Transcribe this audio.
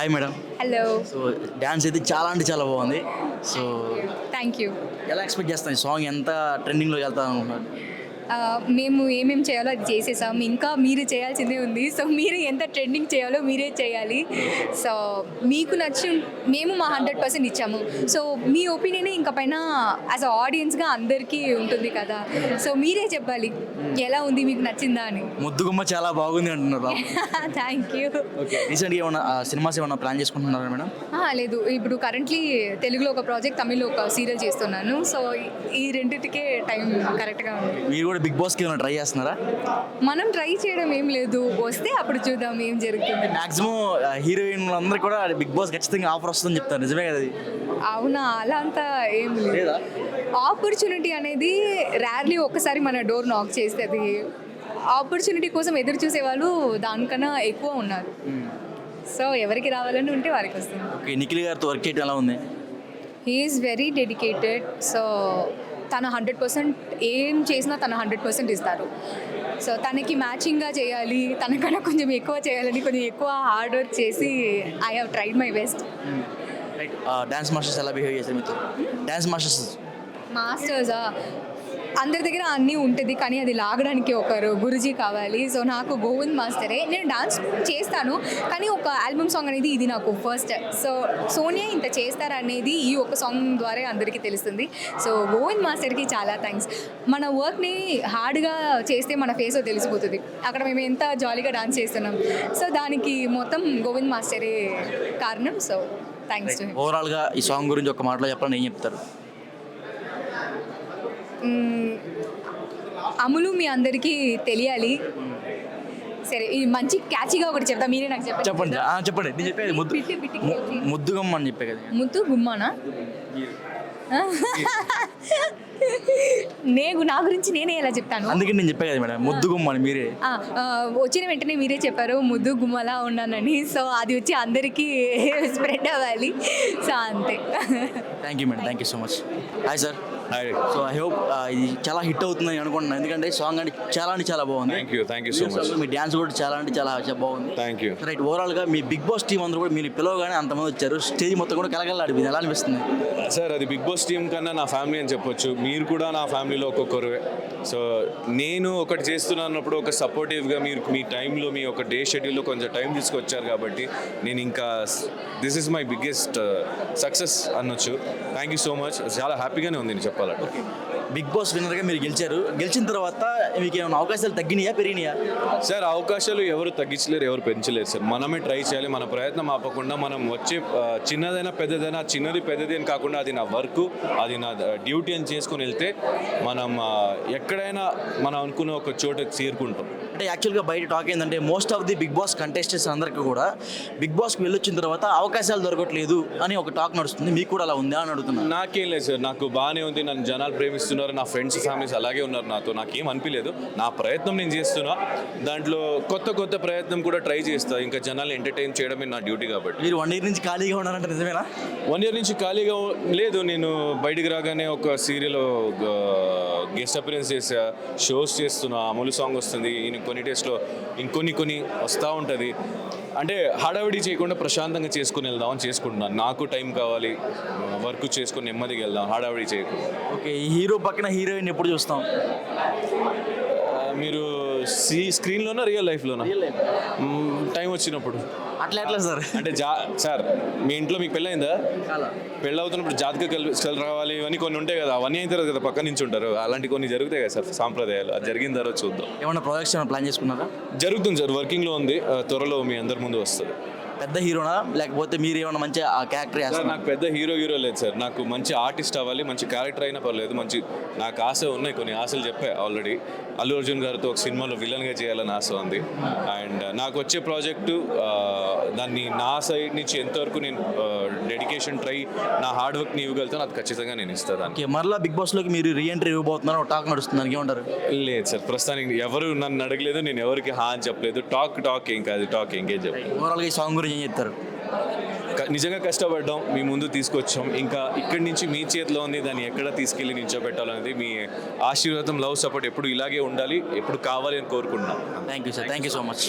Hi madam. Hello. So dance అయితే చాలా అంటే చాలా బాగుంది. So thank you. ఎలా ఎక్స్పెక్ట్ చేస్తాను ఈ సాంగ్ ఎంత ట్రెండింగ్లోకి వెళ్తా అనుకుంటున్నాను? మేము ఏమేమి చేయాలో అది చేసేసాం. ఇంకా మీరు చేయాల్సిందే ఉంది. సో మీరు ఎంత ట్రెండింగ్ చేయాలో మీరే చేయాలి. సో మీకు నచ్చి మేము మా 100% ఇచ్చాము. సో మీ ఒపీనియన్ ఇంకా పైన యాజ్ అ ఆడియన్స్గా అందరికీ ఉంటుంది కదా. సో మీరే చెప్పాలి ఎలా ఉంది, మీకు నచ్చిందా అని. ముద్దుగుమ్మ చాలా బాగుంది అంటున్నారు. Thank you. ఓకే, రీసెంట్గా ఏమన్నా సినిమాస్ ఏమన్నా ప్లాన్ చేసుకుంటున్నారా మేడం? లేదు, ఇప్పుడు కరెంట్లీ తెలుగులో ఒక ప్రాజెక్ట్, తమిళ్లో ఒక సీరియల్ చేస్తున్నాను. సో ఈ రెండింటికే టైం కరెక్ట్గా ఉంది. మీరు కూడా బిగ్ బాస్కి ఏమైనా ట్రై చేస్తున్నారా? మనం ట్రై చేయడం ఏం లేదు, వస్తే అప్పుడు చూద్దాం ఏం జరుగుతుంది. మాక్సిమం హీరోయిన్లు అందరూ కూడా బిగ్ బాస్ ఖచ్చితంగా ఆఫర్ వస్తుందని చెప్తారు, నిజమే కదా అది? అవునా, అలా అంతా ఏం లేదు. లేదా? ఆపర్చునిటీ అనేది ర్యార్లీ ఒక్కసారి మన డోర్ నాక్ చేస్తుంది. ఆపర్చునిటీ కోసం ఎదురు చూసే వాళ్ళు దానికన్నా ఎక్కువ ఉన్నారు. సో ఎవరికి రావాలని ఉంటే వారికి వస్తుంది. ఓకే, నిఖిల్ గారితో వర్క్ చేయడం ఎలా ఉంది? He is very dedicated. So తన 100% ఏం చేసినా తన 100% ఇస్తారు. సో తనకి మ్యాచింగ్గా చేయాలి, తనకన్నా కొంచెం ఎక్కువ చేయాలని కొంచెం ఎక్కువ హార్డ్ వర్క్ చేసి I have tried my best. Right. Dance masters ఎలా బిహేవ్ చేశారు మీతో? డ్యాన్స్ మాస్టర్సా, అందరి దగ్గర అన్నీ ఉంటుంది, కానీ అది లాగడానికి ఒకరు గురుజీ కావాలి. సో నాకు గోవింద్ మాస్టరే. నేను డాన్స్ చేస్తాను, కానీ ఒక ఆల్బమ్ సాంగ్ అనేది ఇది నాకు ఫస్ట్. సో సోనియా ఇంత చేస్తారనేది ఈ ఒక సాంగ్ ద్వారా అందరికీ తెలుస్తుంది. సో గోవింద్ మాస్టర్కి చాలా థ్యాంక్స్. మన వర్క్ని హార్డ్గా చేస్తే మన ఫేస్ తెలిసిపోతుంది, అక్కడ మేము ఎంత జాలీగా డాన్స్ చేస్తున్నాం. సో దానికి మొత్తం గోవింద్ మాస్టరే కారణం. So thanks to him. ఓవరాల్గా ఈ సాంగ్ గురించి ఒక మాటలో చెప్పాలని ఏం చెప్తారు? అమలు మీ అందరికీ తెలియాలి. సరే, ఇది మంచి క్యాచీగా ఒకటి చెప్తా, మీరే నాకు చెప్పండి. చెప్పండి, నేను చెప్పేది ముద్దుగమ్మ అని చెప్పే కదా. ముద్దు గుమ్మానా? నా గురించి నేనే ఎలా చెప్తాను? అందుకే నేను చెప్పే కదా మేడం, ముద్దుగుమ్మ అని. మీరే వచ్చిన వెంటనే మీరే చెప్పారు ముద్దు గుమ్మలా ఉన్నానని. సో అది వచ్చి అందరికీ స్ప్రెడ్ అవ్వాలి. సో అంతే. Thank you madam, thank you so much. Hi sir. Hi. So I hope ఇది చాలా హిట్ అవుతుందని అనుకుంటున్నాను, ఎందుకంటే సాంగ్ అంటే చాలా బాగుంది. Thank you so much. Me dance కూడా చాలా బాగుంది. Thank you. రైట్. ఓవరాల్గా మీ బిగ్ బాస్ టీం అందరూ కూడా మీరు పిలవగానే అంతమంది వచ్చారు, స్టేజ్ మొత్తం కూడా కలగలాడిపోయింది, ఎలా అనిపిస్తుంది? సార్, అది బిగ్ బాస్ టీం కన్నా నా ఫ్యామిలీ అని చెప్పొచ్చు. మీరు కూడా నా ఫ్యామిలీలో ఒక్కొక్కరువే. సో నేను ఒకటి చేస్తున్నప్పుడు ఒక సపోర్టివ్గా మీరు మీ టైంలో మీ ఒక డే షెడ్యూల్లో కొంచెం టైం తీసుకొచ్చారు కాబట్టి నేను ఇంకా this is my biggest success అనొచ్చు. Thank you so much. చాలా హ్యాపీగానే ఉంది నేను చెప్పాలంటే. బిగ్ బాస్ విన్నర్గా మీరు గెలిచారు. గెలిచిన తర్వాత మీకు ఏమైనా అవకాశాలు తగ్గినాయా పెరిగినాయా? సార్, అవకాశాలు ఎవరు తగ్గించలేరు, ఎవరు పెంచలేరు సార్. మనమే ట్రై చేయాలి, మన ప్రయత్నం ఆపకుండా. మనం వచ్చే చిన్నదైనా పెద్దదైనా, చిన్నది పెద్దది అని కాకుండా అది నా వర్క్, అది నా డ్యూటీ అని చేసుకుని వెళ్తే మనం ఎక్కడైనా మనం అనుకున్న ఒక చోటకి చేరుకుంటాం. అంటే యాక్చువల్గా బయట టాక్ ఏంటంటే most of the Bigg Boss contestants అందరికీ కూడా బిగ్ బాస్కి వెళ్ళొచ్చిన తర్వాత అవకాశాలు దొరకట్లేదు అని ఒక టాక్ నడుస్తుంది. మీకు కూడా అలా ఉందా అని అడుగుతున్నాను. నాకేం లేదు సార్, నాకు బాగానే ఉంది. నన్ను జనాలు ప్రేమిస్తున్నారు, నా ఫ్రెండ్స్ ఫ్యామిలీస్ అలాగే ఉన్నారు నాతో. నాకేం అనిపించలేదు. నా ప్రయత్నం నేను చేస్తున్నా, దాంట్లో కొత్త ప్రయత్నం కూడా ట్రై చేస్తా. ఇంకా జనాలు ఎంటర్టైన్ చేయడమే నా డ్యూటీ కాబట్టి. మీరు 1 year నుంచి ఖాళీగా ఉన్నారంటే నిజమేనా? 1 year నుంచి ఖాళీగా లేదు. నేను బయటికి రాగానే ఒక సీరియల్ గెస్ట్ అపిరెన్స్ చేసా, షోస్ చేస్తున్నా. అమలు సాంగ్ వస్తుంది, కొన్ని డేస్లో ఇంకొన్ని వస్తూ ఉంటుంది. అంటే హడావిడి చేయకుండా ప్రశాంతంగా చేసుకుని వెళ్దామని చేసుకుంటున్నాను. నాకు టైం కావాలి, వర్క్ చేసుకుని నెమ్మదిగా వెళ్దాం, హడావిడి చేయకుండా. ఓకే, ఈ హీరో పక్కన హీరోయిన్ ఎప్పుడు చూస్తాం? మీరు స్క్రీన్లోనా రియల్ లైఫ్లోనా? టైం వచ్చినప్పుడు. అట్లా సార్. అంటే సార్, మీ ఇంట్లో మీకు పెళ్ళయిందా? పెళ్ళి అవుతున్నప్పుడు జాతక కలిసి రావాలి, ఇవన్నీ కొన్ని ఉంటాయి కదా. అవన్నీ అయిన తర్వాత కదా పక్క నుంచి ఉంటారు. అలాంటి కొన్ని జరుగుతాయి కదా సార్ సాంప్రదాయాలు. అది జరిగిన తర్వాత చూద్దాం. ఏమన్నా ప్రాజెక్ట్స్ ఏమైనా ప్లాన్ చేసుకున్నారా? జరుగుతుంది సార్, వర్కింగ్లో ఉంది. త్వరలో మీ అందరి ముందు వస్తుంది. పెద్ద హీరోనా లేకపోతే మీరు ఏమన్నా మంచి ఆ క్యారెక్టర్ సార్? నాకు పెద్ద హీరో లేదు సార్. నాకు మంచి ఆర్టిస్ట్ అవ్వాలి, మంచి క్యారెక్టర్ అయినా పర్లేదు. నాకు ఆశ ఉన్నాయి, కొన్ని ఆశలు చెప్పా ఆల్రెడీ. అల్లు అర్జున్ గారితో ఒక సినిమాలో విలన్గా చేయాలని ఆశ ఉంది. అండ్ నాకు వచ్చే ప్రాజెక్టు దాన్ని నా సైడ్ నుంచి ఎంతవరకు నేను డెడికేషన్ నా హార్డ్ వర్క్ని ఇవ్వగలుగుతాను, అది ఖచ్చితంగా నేను ఇస్తాను దానికి. మరలా బిగ్ బాస్లోకి మీరు రీఎంట్రీ ఇవ్వబోతున్నారో టాక్ నడుస్తుంది, దానికి ఏమంటారు? లేదు సార్, ప్రస్తుతానికి ఎవరు నన్ను అడగలేదు, నేను ఎవరికి అని చెప్పలేదు. టాక్ ఏం కాదు, టాక్ ఎంగేజ్. ఓవరాల్గా ఈ సాంగ్ గురించి ఏం చెప్తారు? నిజంగా కష్టపడ్డాం, మీ ముందు తీసుకొచ్చాం. ఇంకా ఇక్కడి నుంచి మీ చేతిలో ఉంది, దాన్ని ఎక్కడ తీసుకెళ్ళి నిల్చోబెట్టాలనేది మీ ఆశీర్వాదం, లవ్, సపోర్ట్ ఎప్పుడు ఇలాగే ఉండాలి, ఎప్పుడు కావాలి అని కోరుకుంటున్నాం. Thank you sir, thank you so much.